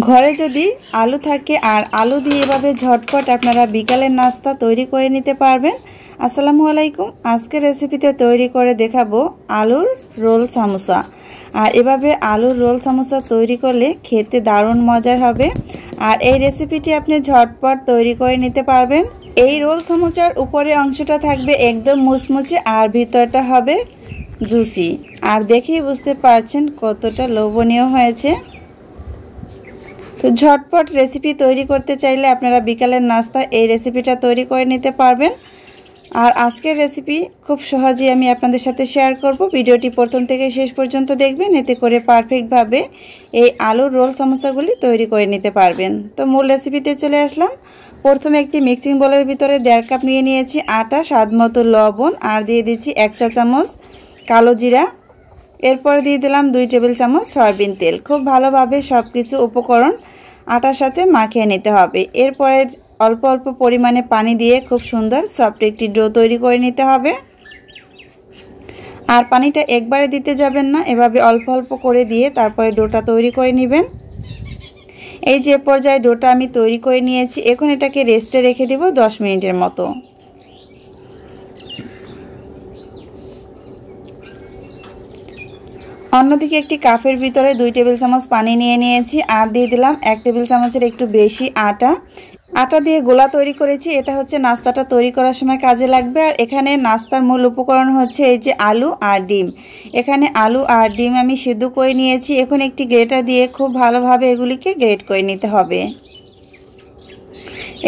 ঘরে যদি আলু থাকে আর আলু দিয়ে এভাবে ঝটপট আপনারা বিকালের নাস্তা তৈরি করে নিতে পারবেন। আসসালামু আলাইকুম। আজকের রেসিপিতে তৈরি করে দেখাবো আলুর রোল সামোসা। আর এভাবে আলুর রোল সামোসা তৈরি করলে খেতে দারুণ মজার হবে। আর এই রেসিপিটি আপনি ঝটপট তৈরি করে নিতে পারবেন। এই রোল সামোসার উপরে অংশটা থাকবে একদম মুচমুচে আর ভিতরটা হবে জুসি। আর দেখেই বুঝতে পারছেন কতটা লোভনীয় হয়েছে। তো ঝটপট রেসিপি তৈরি করতে চাইলে আপনারা বিকালের নাস্তা এই রেসিপিটা তৈরি করে নিতে পারবেন। আর আজকের রেসিপি খুব সহজেই আমি আপনাদের সাথে শেয়ার করব। ভিডিওটি প্রথম থেকে শেষ পর্যন্ত দেখবেন, এতে করে পারফেক্টভাবে এই আলুর রোল সমোসাগুলি তৈরি করে নিতে পারবেন। তো মূল রেসিপিতে চলে আসলাম। প্রথমে একটি মিক্সিং বোলের ভিতরে 1.5 কাপ নিয়ে নিয়েছি আটা, স্বাদমতো লবণ, আর দিয়ে দিচ্ছি 1 চা চামচ কালো জিরা। এরপর দিয়ে দিলাম 2 টেবিল চামচ সয়াবিন তেল। খুব ভালোভাবে সব কিছু উপকরণ আটার সাথে মাখিয়ে নিতে হবে। এরপরে অল্প অল্প পরিমাণে পানি দিয়ে খুব সুন্দর সফট একটি ডো তৈরি করে নিতে হবে। আর পানিটা একবারে দিতে যাবেন না, এভাবে অল্প অল্প করে দিয়ে তারপরে ডোটা তৈরি করে নেবেন। এই যে পর্যায়ে ডোটা আমি তৈরি করে নিয়েছি, এখন এটাকে রেস্টে রেখে দেব 10 মিনিটের মতো। অন্যদিকে একটি কাপের ভিতরে 2 টেবিল চামচ পানি নিয়ে নিয়েছি আর দিয়ে দিলাম 1 টেবিল চামচের একটু বেশি আটা দিয়ে গোলা তৈরি করেছি। এটা হচ্ছে নাস্তাটা তৈরি করার সময় কাজে লাগবে। আর এখানে নাস্তার মূল উপকরণ হচ্ছে এই যে আলু আর ডিম। এখানে আলু আর ডিম আমি সিদ্ধ করে নিয়েছি। এখন একটি গ্রেটার দিয়ে খুব ভালোভাবে এগুলিকে গ্রেট করে নিতে হবে।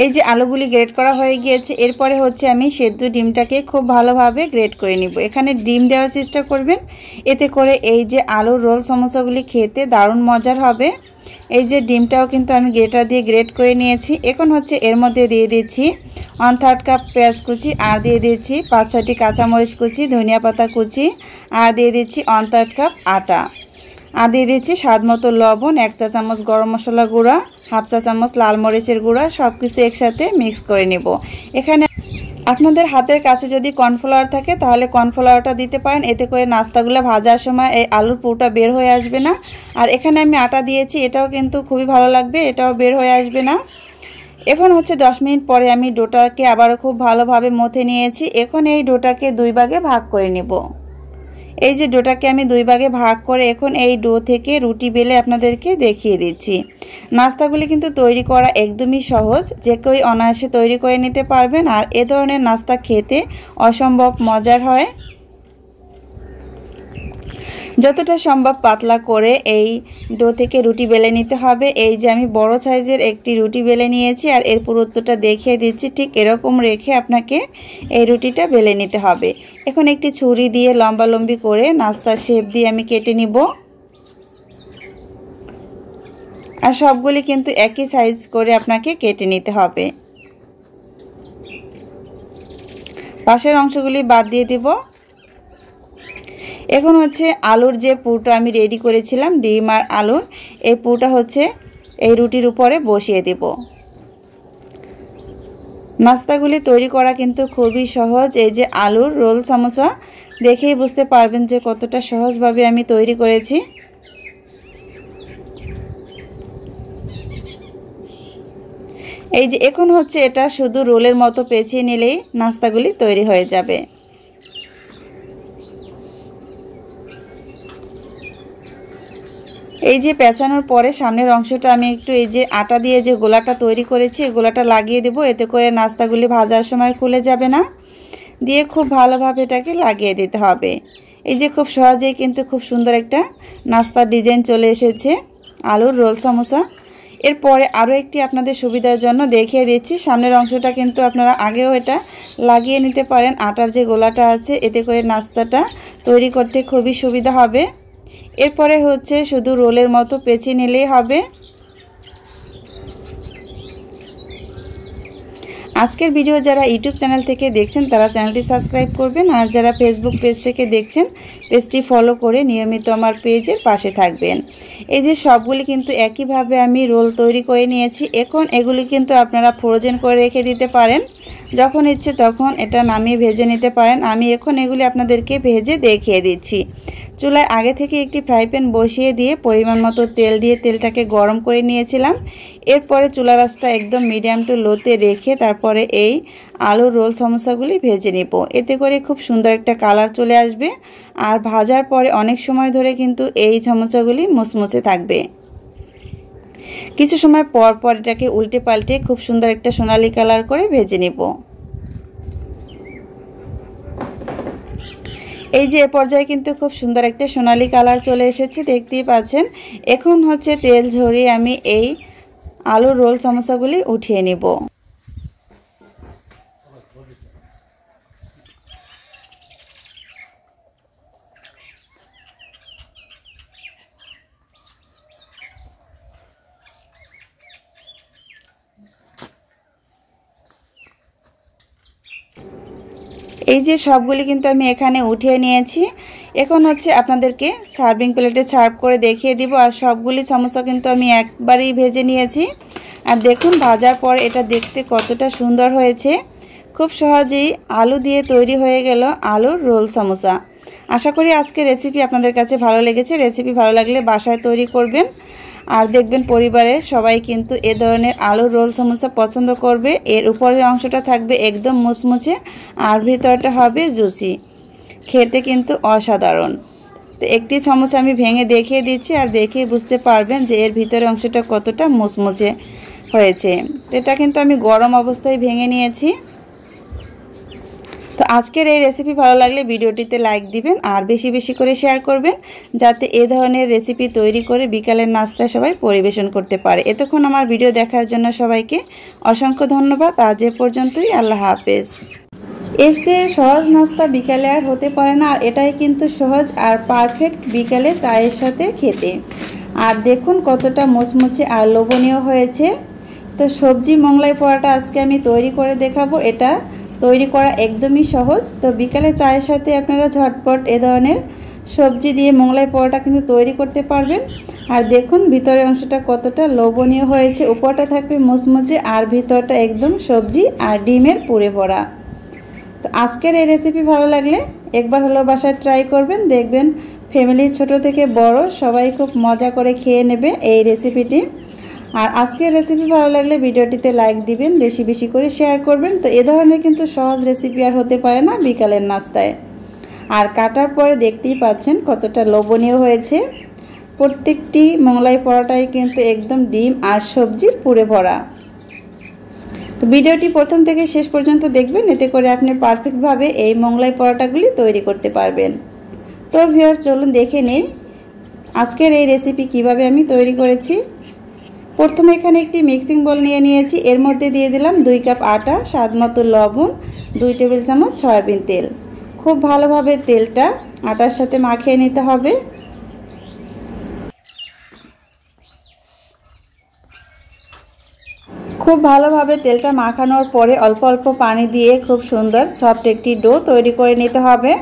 এই যে আলুগুলি গ্রেট করা হয়ে গিয়েছে, এরপরে হচ্ছে আমি সেদ্ধ ডিমটাকে খুব ভালোভাবে গ্রেট করে নিব। এখানে ডিম দেওয়ার চেষ্টা করবেন, এতে করে এই যে আলুর রোল সমোসাগুলি খেতে দারুণ মজার হবে। এই যে ডিমটাও কিন্তু আমি গ্রেটার দিয়ে গ্রেট করে নিয়েছি। এখন হচ্ছে এর মধ্যে দিয়ে দিচ্ছি 1/3 কাপ পেঁয়াজ কুচি, আর দিয়ে দিচ্ছি 5-6টি কাঁচামরিচ কুচি, ধনিয়া পাতা কুচি, আর দিয়ে দিচ্ছি 1/3 কাপ আটা, আর দিয়ে দিচ্ছি স্বাদমতো লবণ, 1 চা চামচ গরম মশলা গুঁড়া, 1/2 চা চামচ লাল মরিচের গুঁড়া। সব কিছু একসাথে মিক্স করে নেব। এখানে আপনাদের হাতের কাছে যদি কর্নফ্লাওয়ার থাকে তাহলে কর্নফ্লাওয়ারটা দিতে পারেন, এতে করে নাস্তাগুলো ভাজার সময় এই আলুর পুরটা বের হয়ে আসবে না। আর এখানে আমি আটা দিয়েছি, এটাও কিন্তু খুবই ভালো লাগবে, এটাও বের হয়ে আসবে না। এখন হচ্ছে 10 মিনিট পরে আমি ডোটাকে আবারও খুব ভালোভাবে মথে নিয়েছি। এখন এই ডোটাকে 2 ভাগে ভাগ করে নেব। এই যে ডোটাকে আমি 2 ভাগে ভাগ করে এখন এই ডো থেকে রুটি বেলে আপনাদেরকে দেখিয়ে দিচ্ছি। নাস্তাগুলি কিন্তু তৈরি করা একদমই সহজ, যে কেউ অনায়াসে তৈরি করে নিতে পারবেন। আর এ ধরনের নাস্তা খেতে অসম্ভব মজার হয়। যতটা সম্ভব পাতলা করে এই ডো থেকে রুটি বেলে নিতে হবে। এই যে আমি বড় সাইজের একটি রুটি বেলে নিয়েছি আর এর পুরুত্বটা দেখিয়ে দিচ্ছি। ঠিক এরকম রেখে আপনাকে এই রুটিটা বেলে নিতে হবে। এখন একটি ছুরি দিয়ে লম্বালম্বি করে নাস্তার শেপ দিয়ে আমি কেটে নিব। আর সবগুলি কিন্তু একই সাইজ করে আপনাকে কেটে নিতে হবে। পাশের অংশগুলি বাদ দিয়ে দিব। এখন হচ্ছে আলুর যে পুরটা আমি রেডি করেছিলাম, ডিম আর আলুর, এই পুরটা হচ্ছে এই রুটির উপরে বসিয়ে দেব। নাস্তাগুলি তৈরি করা কিন্তু খুবই সহজ। এই যে আলুর রোল সমোসা দেখেই বুঝতে পারবেন যে কতটা সহজভাবে আমি তৈরি করেছি। এই যে এখন হচ্ছে এটা শুধু রোলের মতো পেঁচিয়ে নিলেই নাস্তাগুলি তৈরি হয়ে যাবে। এই যে পেঁচানোর পরে সামনের অংশটা আমি একটু এই যে আটা দিয়ে যে গোলাটা তৈরি করেছি এই গোলাটা লাগিয়ে দেব, এতে করে নাস্তাগুলি ভাজার সময় খুলে যাবে না। দিয়ে খুব ভালোভাবে এটাকে লাগিয়ে দিতে হবে। এই যে খুব সহজেই কিন্তু খুব সুন্দর একটা নাস্তার ডিজাইন চলে এসেছে আলুর রোল সমোসা। এরপরে আরও একটি আপনাদের সুবিধার জন্য দেখিয়ে দিচ্ছি। সামনের অংশটা কিন্তু আপনারা আগেও এটা লাগিয়ে নিতে পারেন আটার যে গোলাটা আছে, এতে করে নাস্তাটা তৈরি করতে খুবই সুবিধা হবে। এরপরে হচ্ছে শুধু রোলের মতো পেঁচিয়ে নিলেই হবে। আজকের ভিডিও যারা ইউটিউব চ্যানেল থেকে দেখছেন তারা চ্যানেলটি সাবস্ক্রাইব করবেন, আর যারা ফেসবুক পেজ থেকে দেখছেন পেজটি ফলো করে নিয়মিত আমার পেজের পাশে থাকবেন। এই যে সবগুলি কিন্তু একইভাবে আমি রোল তৈরি করে নিয়েছি। এখন এগুলি কিন্তু আপনারা ফ্রোজেন করে রেখে দিতে পারেন, যখন ইচ্ছে তখন এটা নামিয়ে ভেজে নিতে পারেন। আমি এখন এগুলি আপনাদেরকে ভেজে দেখিয়ে দিচ্ছি। চুলায় আগে থেকে একটি ফ্রাই প্যান বসিয়ে দিয়ে পরিমাণ মতো তেল দিয়ে তেলটাকে গরম করে নিয়েছিলাম। এরপরে চুলার আঁচটা একদম মিডিয়াম টু লোতে রেখে তারপরে এই আলুর রোল সমোসাগুলি ভেজে নেব। এতে করে খুব সুন্দর একটা কালার চলে আসবে আর ভাজার পরে অনেক সময় ধরে কিন্তু এই সমোসাগুলি মুসমুসে থাকবে। কিছু সময় পর পর এটাকে উল্টে পাল্টে খুব সুন্দর একটা সোনালী কালার করে ভেজে নেব। এই যে পর্যায়ে কিন্তু খুব সুন্দর একটা সোনালী কালার চলে এসেছে, দেখতেই পাচ্ছেন। এখন হচ্ছে তেল ঝরিয়ে আমি এই আলুর রোল সমোসাগুলি উঠিয়ে নেব। এই যে সবগুলি কিন্তু আমি এখানে উঠিয়ে নিয়েছি। এখন হচ্ছে আপনাদেরকে সার্ভিং প্লেটে সার্ভ করে দেখিয়ে দিব। আর সবগুলি সমোসা কিন্তু আমি একবারেই ভেজে নিয়েছি। আর দেখুন ভাজার পর এটা দেখতে কতটা সুন্দর হয়েছে। খুব সহজেই আলু দিয়ে তৈরি হয়ে গেল আলুর রোল সমোসা। আশা করি আজকের রেসিপি আপনাদের কাছে ভালো লেগেছে। রেসিপি ভালো লাগলে বাসায় তৈরি করবেন আর দেখবেন পরিবারের সবাই কিন্তু এ ধরনের আলুর রোল সমোসা পছন্দ করবে। এর উপরের অংশটা থাকবে একদম মুচমুচে আর ভিতরটা হবে জুসি, খেতে কিন্তু অসাধারণ। তো একটি সমোসা আমি ভেঙে দেখিয়ে দিচ্ছি আর দেখে বুঝতে পারবেন যে এর ভিতরের অংশটা কতটা মুচমুচে হয়েছে। এটা কিন্তু আমি গরম অবস্থায় ভেঙে নিয়েছি। তো আজকের এই রেসিপি ভালো লাগলে ভিডিওটিতে লাইক দিবেন আর বেশি বেশি করে শেয়ার করবেন, যাতে এই ধরনের রেসিপি তৈরি করে বিকালের নাস্তায় সবাই পরিবেশন করতে পারে। এতক্ষণ আমার ভিডিও দেখার জন্য সবাইকে অসংখ্য ধন্যবাদ। আজ এ পর্যন্তই। আল্লাহ হাফেজ। এর চেয়ে সহজ নাস্তা বিকালে আর হতে পারে না। আর এটাই কিন্তু সহজ আর পারফেক্ট বিকালে চায়ের সাথে খেতে। আর দেখুন কতটা মুচমুচে আর লোভনীয় হয়েছে। তো সবজি মোগলাই পরোটা আজকে আমি তৈরি করে দেখাবো। এটা তৈরি করা একদমই সহজ। তো বিকালে চায়ের সাথে আপনারা ঝটপট এ ধরনের সবজি দিয়ে মোগলাই পরোটা কিন্তু তৈরি করতে পারবেন। আর দেখুন ভিতরের অংশটা কতটা লোভনীয় হয়েছে। উপরটা থাকবে মুচমুচে আর ভিতরটা একদম সবজি আর ডিমের পুরে ভরা। তো আজকের এই রেসিপি ভালো লাগলে একবার হলো বাসায় ট্রাই করবেন, দেখবেন ফ্যামিলির ছোট থেকে বড় সবাই খুব মজা করে খেয়ে নেবে এই রেসিপিটি। আর আজকের রেসিপি ভালো লাগলে ভিডিওটিতে লাইক দিবেন, বেশি বেশি করে শেয়ার করবেন। তো এ ধরনের কিন্তু সহজ রেসিপি আর হতে পারে না বিকালের নাস্তায়। আর কাটার পরে দেখতেই পাচ্ছেন কতটা লোভনীয় হয়েছে। প্রত্যেকটি মোগলাই পরোটাই কিন্তু একদম ডিম আর সবজির পুরে ভরা। তো ভিডিওটি প্রথম থেকে শেষ পর্যন্ত দেখবেন, এতে করে আপনি পারফেক্টভাবে এই মোগলাই পরোটাগুলি তৈরি করতে পারবেন। তো ভিউয়ার চলুন দেখে নিই আজকের এই রেসিপি কিভাবে আমি তৈরি করেছি। প্রথমে এখানে একটি মিক্সিং বোল নিয়ে নিয়েছি। এর মধ্যে দিয়ে দিলাম 2 কাপ আটা, স্বাদ মতো লবণ, 2 টেবিল চামচ সয়াবিন তেল। খুব ভালোভাবে তেলটা আটার সাথে মাখিয়ে নিতে হবে। খুব ভালোভাবে তেলটা মাখানোর পরে অল্প অল্প পানি দিয়ে খুব সুন্দর সফট একটি ডো তৈরি করে নিতে হবে।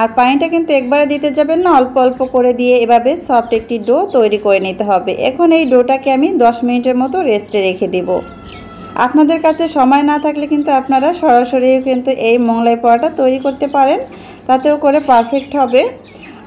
আর পানিটা কিন্তু একবারে দিতে যাবেন না, অল্প অল্প করে দিয়ে এভাবে সফট একটি ডো তৈরি করে নিতে হবে। এখন এই ডোটাকে আমি 10 মিনিটের মতো রেস্টে রেখে দেব। আপনাদের কাছে সময় না থাকলে কিন্তু আপনারা সরাসরি কিন্তু এই মোগলাই পরোটা তৈরি করতে পারেন, তাতেও করে পারফেক্ট হবে।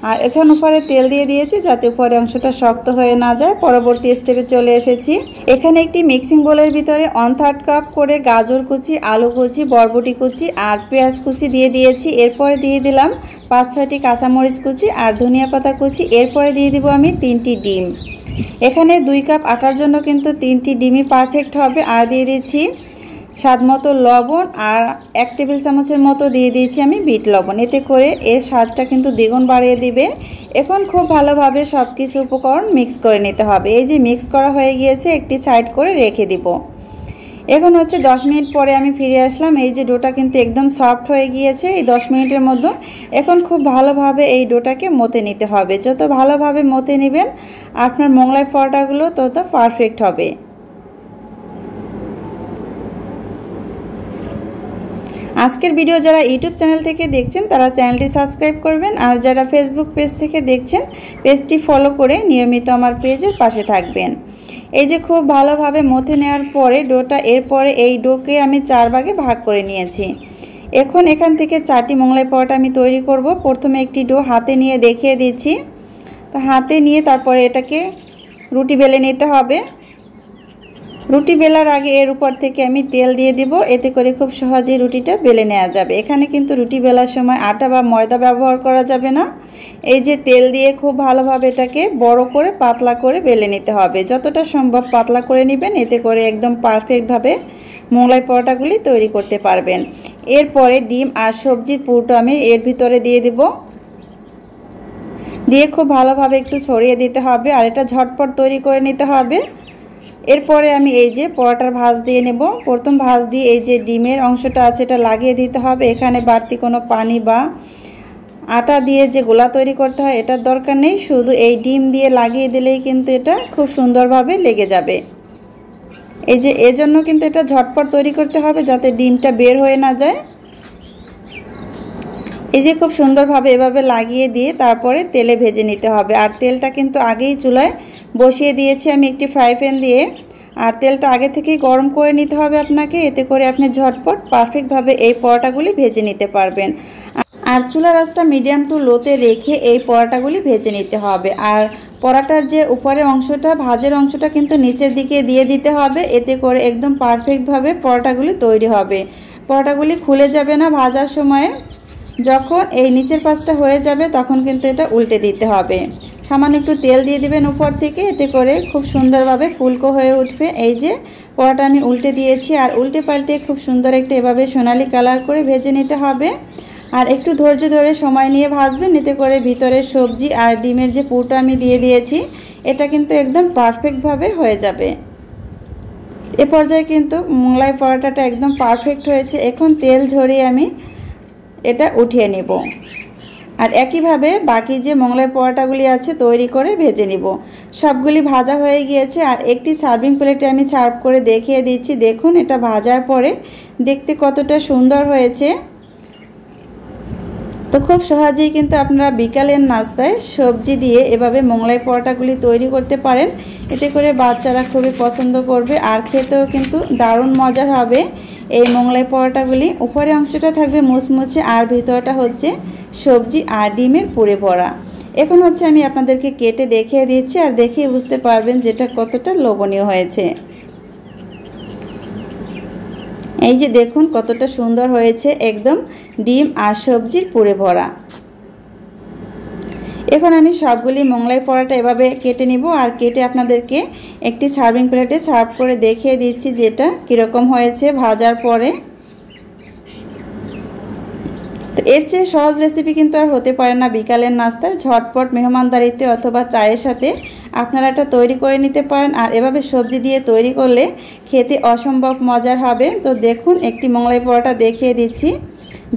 আর এখন উপরে তেল দিয়ে দিয়েছি যাতে উপরে অংশটা শক্ত হয়ে না যায়। পরবর্তী স্টেপে চলে এসেছি। এখানে একটি মিক্সিং বোলের ভিতরে 1/3 কাপ করে গাজর কুচি, আলু কুচি, বরবটি কুচি আর পেঁয়াজ কুচি দিয়ে দিয়েছি। এরপরে দিয়ে দিলাম 5-6টি কাঁচামরিচ কুচি আর ধনিয়া পাতা কুচি। এরপরে দিয়ে দিব আমি 3টি ডিম। এখানে 2 কাপ আটার জন্য কিন্তু 3টি ডিমই পারফেক্ট হবে। আর দিয়ে দিচ্ছি স্বাদ মতো লবণ আর 1 টেবিল চামচের মতো দিয়ে দিয়েছি আমি বিট লবণ। এতে করে এর স্বাদটা কিন্তু দ্বিগুণ বাড়িয়ে দিবে। এখন খুব ভালোভাবে সব কিছু উপকরণ মিক্স করে নিতে হবে। এই যে মিক্স করা হয়ে গিয়েছে, একটি সাইড করে রেখে দিব। এখন হচ্ছে 10 মিনিট পরে আমি ফিরে আসলাম। এই যে ডোটা কিন্তু একদম সফট হয়ে গিয়েছে এই 10 মিনিটের মধ্যে। এখন খুব ভালোভাবে এই ডোটাকে মতে নিতে হবে। যত ভালোভাবে মতে নেবেন আপনার মোগলাই পরোটাগুলো তত পারফেক্ট হবে। আজকের ভিডিও যারা ইউটিউব চ্যানেল থেকে দেখছেন তারা চ্যানেলটি সাবস্ক্রাইব করবেন, আর যারা ফেসবুক পেজ থেকে দেখছেন পেজটি ফলো করে নিয়মিত আমার পেজের পাশে থাকবেন। এই যে খুব ভালোভাবে মথে নেওয়ার পরে ডোটা, এরপরে এই ডোকে আমি 4 ভাগে ভাগ করে নিয়েছি। এখন এখান থেকে 4টি মোগলাই পরোটা আমি তৈরি করব। প্রথমে একটি ডো হাতে নিয়ে দেখিয়ে দিচ্ছি। তো হাতে নিয়ে তারপরে এটাকে রুটি বেলে নিতে হবে। রুটি বেলার আগে এর উপর থেকে আমি তেল দিয়ে দিব, এতে করে খুব সহজেই রুটিটা বেলে নেওয়া যাবে। এখানে কিন্তু রুটি বেলার সময় আটা বা ময়দা ব্যবহার করা যাবে না। এই যে তেল দিয়ে খুব ভালোভাবে এটাকে বড় করে পাতলা করে বেলে নিতে হবে। যতটা সম্ভব পাতলা করে নেবেন, এতে করে একদম পারফেক্টভাবে মোগলাই পরোটাগুলি তৈরি করতে পারবেন। এরপরে ডিম আর সবজির পুরটা আমি এর ভিতরে দিয়ে দিব, দিয়ে খুব ভালোভাবে একটু ছড়িয়ে দিতে হবে। আর এটা ঝটপট তৈরি করে নিতে হবে। এরপরে আমি এই যে পরোটার ভাঁজ দিয়ে নেব। প্রথম ভাঁজ দিয়ে এই যে ডিমের অংশটা আছে এটা লাগিয়ে দিতে হবে। এখানে বাড়তি কোনো পানি বা আটা দিয়ে যে গোলা তৈরি করতে হয় এটার দরকার নেই, শুধু এই ডিম দিয়ে লাগিয়ে দিলেই কিন্তু এটা খুব সুন্দরভাবে লেগে যাবে। এই যে এজন্য কিন্তু এটা ঝটপট তৈরি করতে হবে যাতে ডিমটা বের হয়ে না যায়। এই যে খুব সুন্দরভাবে এভাবে লাগিয়ে দিয়ে তারপরে তেলে ভেজে নিতে হবে। আর তেলটা কিন্তু আগেই চুলায় বসিয়ে দিয়েছি আমি একটি ফ্রাই প্যান দিয়ে। আর তেলটা আগে থেকেই গরম করে নিতে হবে আপনাকে, এতে করে আপনি ঝটপট পারফেক্টভাবে এই পরোটাগুলি ভেজে নিতে পারবেন। আর চুলার আঁচটা মিডিয়াম টু লোতে রেখে এই পরোটাগুলি ভেজে নিতে হবে। আর পরোটার যে উপরের অংশটা, ভাজের অংশটা কিন্তু নিচের দিকে দিয়ে দিতে হবে, এতে করে একদম পারফেক্টভাবে পরোটাগুলি তৈরি হবে। পরোটাগুলি খুলে যাবে না ভাজার সময়ে। যখন এই নিচের পাশটা হয়ে যাবে তখন কিন্তু এটা উল্টে দিতে হবে। সামান্য একটু তেল দিয়ে দিবেন উপর থেকে, এতে করে খুব সুন্দরভাবে ফুলকো হয়ে উঠবে। এই যে পরোটা আমি উল্টে দিয়েছি, আর উল্টে পাল্টে খুব সুন্দর একটা এভাবে সোনালি কালার করে ভেজে নিতে হবে। আর একটু ধৈর্য ধরে সময় নিয়ে ভাজবেন, এতে করে ভিতরে সবজি আর ডিমের যে পুরটা আমি দিয়ে দিয়েছি এটা কিন্তু একদম পারফেক্টভাবে হয়ে যাবে। এ পর্যায়ে কিন্তু মোগলাই পরোটাটা একদম পারফেক্ট হয়েছে। এখন তেল ঝরিয়ে আমি এটা উঠিয়ে নেব। আর একইভাবে বাকি যে মোগলাই পরোটাগুলি আছে তৈরি করে ভেজে নিব। সবগুলি ভাজা হয়ে গিয়েছে। আর একটি সার্ভিং প্লেটে আমি সার্ভ করে দেখিয়ে দিচ্ছি। দেখুন এটা ভাজার পরে দেখতে কতটা সুন্দর হয়েছে। তো খুব সহজেই কিন্তু আপনারা বিকালের নাস্তায় সবজি দিয়ে এভাবে মোগলাই পরোটাগুলি তৈরি করতে পারেন। এতে করে বাচ্চারা খুবই পছন্দ করবে আর খেতেও কিন্তু দারুণ মজার হবে। এই মোগলাই পরোটাগুলি উপরে অংশটা থাকবে মুচমুচে আর ভিতরটা হচ্ছে সবজি আর ডিমের পুরে ভরা। এখন হচ্ছে আমি আপনাদেরকে কেটে দেখিয়ে দিচ্ছি, আর দেখেই বুঝতে পারবেন যেটা কতটা লোভনীয় হয়েছে। এই যে দেখুন কতটা সুন্দর হয়েছে, একদম ডিম আর সবজির পুরে ভরা। এখন আমি সবগুলি মোগলাই পরোটা এভাবে কেটে নিব, আর কেটে আপনাদেরকে একটি সার্ভিং প্লেটে সার্ভ করে দেখিয়ে দিচ্ছি যেটা কীরকম হয়েছে ভাজার পরে। তো এর চেয়ে সহজ রেসিপি কিন্তু আর হতে পারে না বিকালের নাস্তায়। ঝটপট মেহমানদারিতে অথবা চায়ের সাথে আপনারা এটা তৈরি করে নিতে পারেন। আর এভাবে সবজি দিয়ে তৈরি করলে খেতে অসম্ভব মজার হবে। তো দেখুন একটি মোগলাই পরোটা দেখিয়ে দিচ্ছি,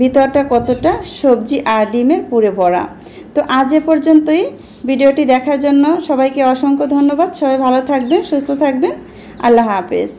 ভিতরটা কতটা সবজি আর ডিমের পুরে ভরা। তো আজ এ পর্যন্তই। ভিডিওটি দেখার জন্য সবাইকে অসংখ্য ধন্যবাদ। সবাই ভালো থাকবেন, সুস্থ থাকবেন। আল্লাহ হাফেজ।